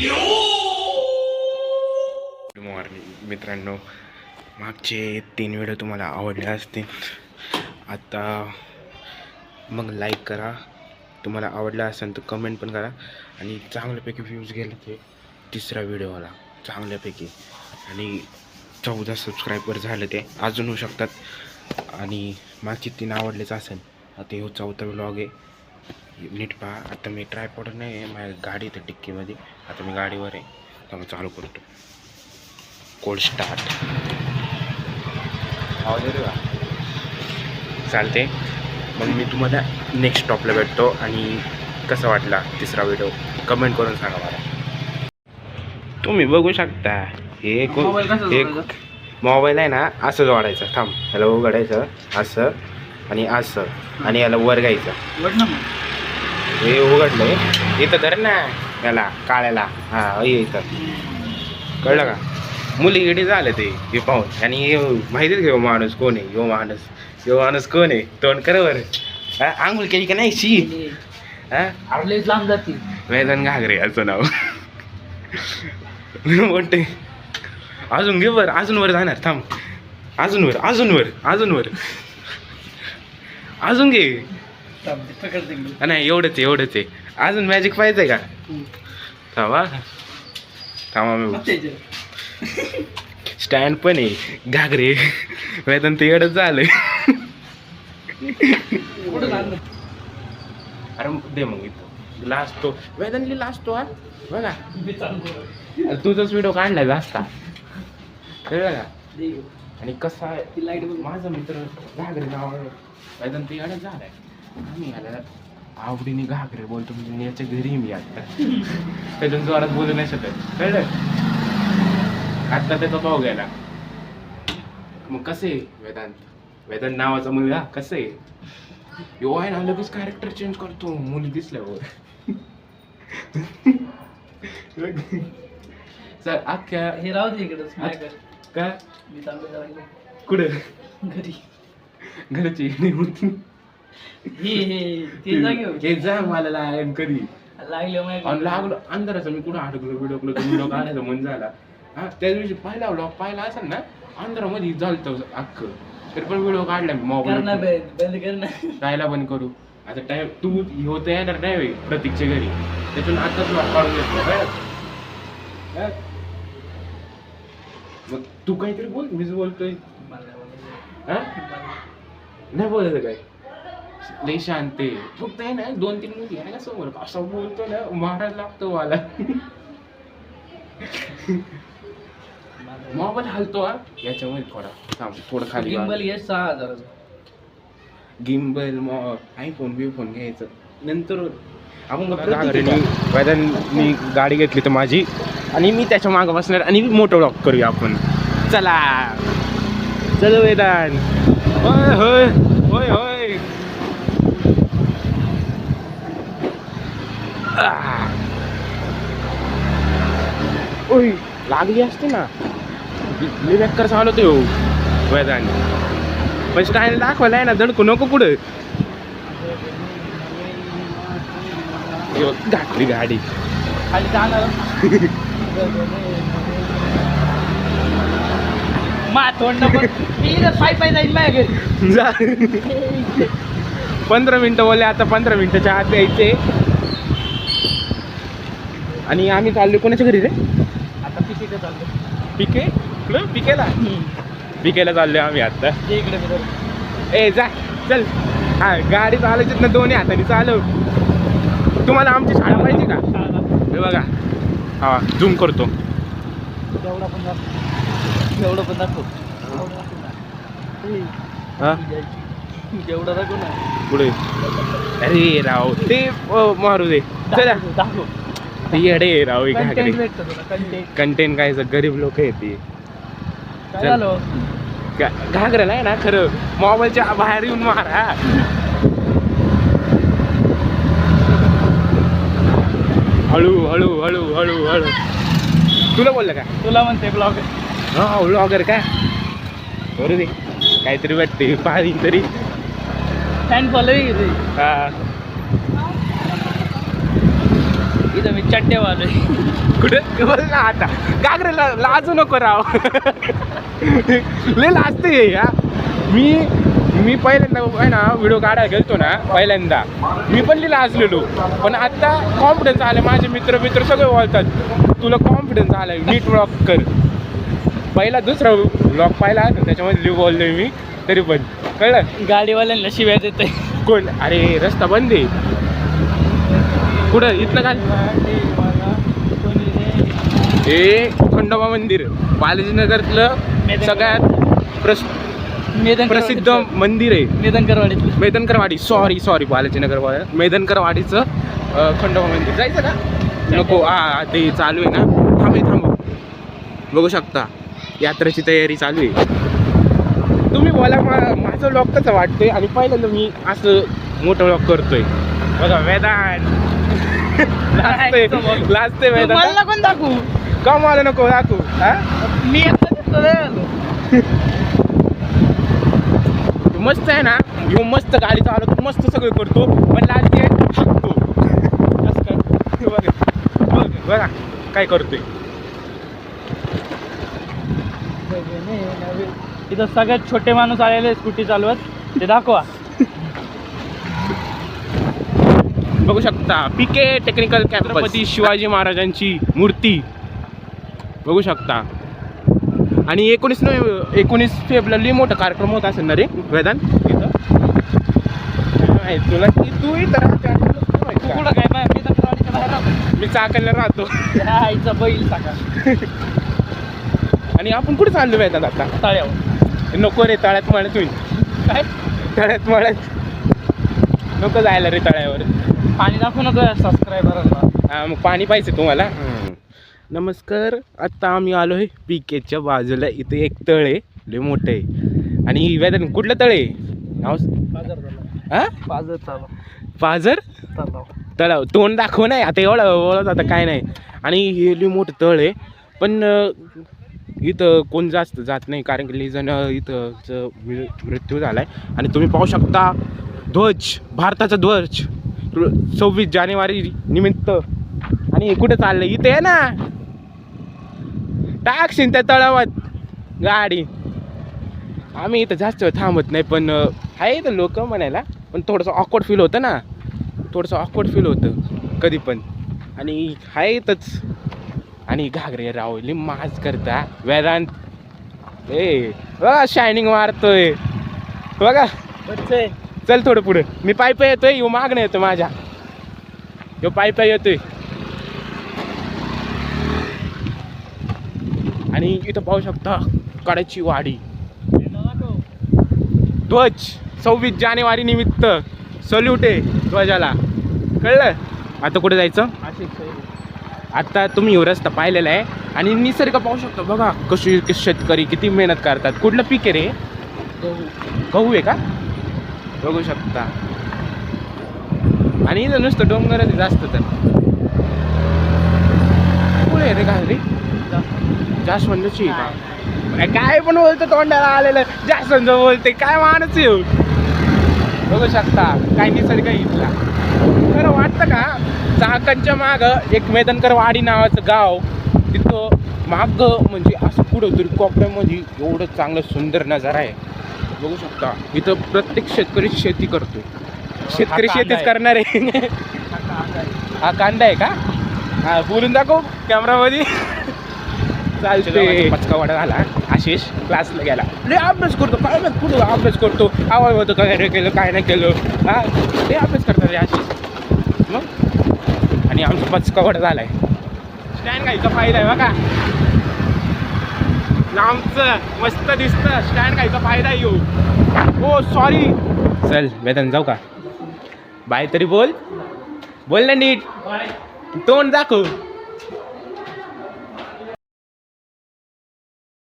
Good morning मित्रांनो, मागचे 3 video तुम्हाला आवडले असतील. आता मग लाईक करा, तुम्हाला आवडला असेल तर कमेंट पण करा. आणि चांगल्यापैकी व्ह्यूज गेले ते तिसरा व्हिडिओला चांगल्यापैकी. आणि 14 सबस्क्रायबर झाले, ते अजून होऊ शकतात. आणि मागचे 3 आवडलेच असेल. आता हे 4था व्लॉग आहे, नीट पहा. आता मी ट्रायपॉड नाही आहे, माझ्या गाडी तर टिक्कीमध्ये. आता मी गाडीवर आहे, तर मग चालू करतो. कोल्ड स्टार्ट चालते. मग मी तुम्हाला नेक्स्ट स्टॉपला भेटतो. आणि कसा वाटला तिसरा व्हिडिओ कमेंट करून सांगा मला. तुम्ही बघू शकता एक मोबाईल आहे ना, असं जोडायचं. थांब, ह्याला उघडायचं असं आणि असं, आणि याला वर घ्यायचं. हे उघडलंय, इथं धर ना याला काळ्याला. हां इथं कळलं का? मुलीगिडी झालं ते हे पाहून. आणि माहितीच घेऊ माणूस कोण आहे. यो माणूस कोण आहे? तोंड कर आंघोळ केली का नाही? शी लांब जाते वेदन घागरे असं नाव मोठे. अजून घे वर, अजून वर जाणार. थांब, अजून वर अजून घे. नाही एवढंच आहे. अजून मॅजिक पाहिजे का? थांबा मी स्टँड पण आहे. घागरे वेदन ते एवढंच झालंय. अरे दे मग इथं लास्ट तो वेदनली लास्ट तो बघा. तुझाच व्हिडिओ काढलाय जास्त, कळलं का? आणि कसा आहे ती लाईट. माझा मित्र घागरे नाव वेदन ते एवढंच झालाय. आम्ही याला आवडीने घागरे बोलतो, म्हणजे याच्या घरी मी आता त्यातून जोरात बोलू नाही शकत, कळलं? आता त्याचा भाऊ गेला. मग कसे वेदांत नावाचा मुलगा कसं आहे? यो आहे ना, लगेच कॅरेक्टर चेंज करतो मुली दिसल्यावर. सर अख्ख्या हे राहू दे इकडे का मी चाललो कुठे घरी. घरची हे जा मला लायन कधी लागले लागलो अंधाराचं. मी कुठं अडकलो व्हिडिओ काढायचा मन झाला. हा त्या दिवशी पाहिला असेल ना, अंधारामध्ये झालं अख्खं. तरी पण व्हिडिओ काढला मी मोबाईल. बंद कर ना, राहायला बंद करू. आता टाइम तू होतं येणार नाही प्रतीकच्या घरी, त्यातून आता तुला काढून घेतलं. मग तू काहीतरी बोल, मीच बोलतोय. नाही बोलायचं काय? लई शांत आहे. फक्त आहे ना 2-3 मुली आहे ना समोर, असं बोलतो ना मारायला लागतो मला. मोबाईल हलतो याच्यामध्ये थोडं खाली. गिम्बल घे 6000. गिम्बल आयफोन बिफोन घ्यायचं नंतर. आपण वेदांनी गाडी घेतली तर माझी, आणि मी त्याच्या मागं बसणार आणि मोठं ब्लॉग करूया आपण. चला वेदांत. होय होय होय. ओय लागली असते ना, मी बेकार चालवतो हो वेदांत. पण स्टाईल दाखवायला आहे ना, धडकू नको पुढं. घातली गाडी खाली जाणार. पाय जाईल माझ्या घरी. 15 मिनिटं बोलले, आता 15 मिनिटाच्या आत यायचे. आणि आम्ही चाललो कोणाच्या घरी रे? आता पिकेला चाललो. पिकेला चाललोय आम्ही आता. इकडे ए जा चल. हा गाडी चालायची ना, दोन्ही हाताने चालव. तुम्हाला आमची शाळा पाहिजे का? हे बघा, हा झूम करतो. एवढं पण दाखव. हा जेवढं दाखव ना पुढे. अरे राव ते मारू दे. चला दाखव. येडे राव. कंटेंट काय गरीब लोक आहे ती. घागरं नाही ना खरं, मोबाईलच्या बाहेर येऊन मारा. हळू हळू हळू हळू हळू. तुला बोललं का? तुला म्हणते ब्लॉगर. हा ब्लॉगर का? बरं दे, काहीतरी वाटते पाहिजे तरी. Fan following. हा इथं मी चड्डे वालोय. कुठे बोल ना आता गागरेला लाजू नको राव. लय लाजते या. मी पहिल्यांदा आहे ना व्हिडिओ काढायला गेलतो ना पहिल्यांदा मी पण लिहिला लाजलेलो. पण आता कॉन्फिडन्स आलं. माझे मित्र सगळे बोलतात तुला कॉन्फिडन्स आलाय नीट व्लॉग कर. पहिला दुसरा व्लॉग पाहिला त्याच्यामध्ये लिव बोललोय मी तरी पण कळलं. गाडीवाल्यांना शिव्या देतोय. कोण? अरे रस्ता बंद आहे. कुठं इथनं काय हे खंडोबा मंदिर बालाजीनगरतलं सगळ्यात प्रसिद्ध मंदिर आहे. मेदनकरवाडी सॉरी बालाजीनगर मेदनकरवाडीचं खंडोबा मंदिर. जायचं का? नको. ते चालू आहे ना. थांब बघू शकता यात्रेची तयारी चालू आहे. तुम्ही बोला माझं व्लॉग कसं वाटतंय. आणि पहिल्यांदा मी असं मोठं व्लॉग करतोय बघा. वेदांत लाजते वेदांत. कोण दाखवू का मला नको दाखवू. मी मस्त आहे ना. ह्यो मस्त गाडी चालवतो मस्त सगळं करतो पण लाजते थांबतो. असं काय बघा काय करतोय. इथं सगळ्यात छोटे माणूस आलेले स्कूटी चालवत ते दाखवा. बघू शकता PK टेक्निकल छत्रपती शिवाजी महाराजांची मूर्ती बघू शकता. आणि 19 फेब्रुवारी मोठा कार्यक्रम होत असेल ना रे वेदांत तिथं. तुला की तू इथं कुठं काय मी चाकणला राहतो. आईचा बैल सांगा. आणि आपण कुठे चाललो वेदांत आता? तळ्यावर. नको रे तळ्यात मळ्यात होईल. काय तळ्यात मळ्यात नको जायला रे तळ्यावर. पाणी दाखवू नको सबस्क्रायबरांना. मग पाणी पाहिजे तुम्हाला. नमस्कार. आत्ता आम्ही आलो आहे PKच्या बाजूला. इथे एक तळ आहे लय मोठं आहे. आणि वेदांत कुठलं तळ आहे नाव? पाझर तळाव. तोंड दाखव नाही आता एवढं ओळख आता काय नाही. आणि हे लय मोठं तळ आहे. पण इथं कोण जास्त जात नाही कारण की लय जण इथं मृत्यू झाला आहे. आणि तुम्ही पाहू शकता ध्वज भारताचा ध्वज 26 जानेवारी निमित्त. आणि कुठे चाललं इथे आहे ना. टाकशील त्या तळावात गाडी. आम्ही इथं जास्त वेळ थांबत नाही पण आहे इथं लोक म्हणायला. पण थोडंसं ऑकवर्ड फील होतं ना. कधी पण. आणि आहे इथंच. आणि घागरे रावली माज करता वेदांत. बघा शायनिंग मारतोय बघा. चल थोडं पुढे. मी पायी येतोय. यो मागणं येतो माझ्या. यो पायी येतोय. आणि इथं पाहू शकता कडाची वाडी ध्वज 26 जानेवारी निमित्त सल्यूट आहे ध्वजाला. कळलं. आता कुठे जायचं? आता तुम्ही रस्ता पाहिलेला आहे. आणि निसर्ग पाहू शकता बघा कशी शेतकरी किती मेहनत करतात. कुठलं पीक आहे रे? गहू आहे का? बघू शकता. आणि इथं नुसतं डोंगरच जास्त तर पुढे रे काय रे जास्वंदची काय पण बोलतो तोंडाला आलेलं. जास्वंद बोलते काय माणूस येऊ. बघू शकता काय निसर्ग इथला. खरं वाटतं का चाकणच्या मागं एक मेदनकरवाडी नावाचं गाव. तिथं मागं म्हणजे असं पुढं तरी कोपऱ्यामध्ये एवढं चांगलं सुंदर नजारा आहे. बघू शकता इथं प्रत्येक शेतकरी शेती करतो. शेतकरी शेतीच करणार आहे. हा कांदा आहे का? हा बोलून दाखव कॅमेरामध्ये. चालते. पचकावाडा झाला. आशिष क्लासला गेला. लय अभ्यास करतो. काय नाही कुठं अभ्यास करतो. आवाज होतं काय नाही केलं काय नाही केलं. हा ते अभ्यास करतात रे आशिष. मग आणि आमचा पचकावाडा झालाय. स्टँड घ्यायचा फायदा आहे बघा. लांबचं मस्त दिसतं. स्टँड घ्यायचा फायदा येऊ. हो सॉरी. चल वेदांत जाऊ का? बाय तरी बोल ना नीट. तोंड दाखव.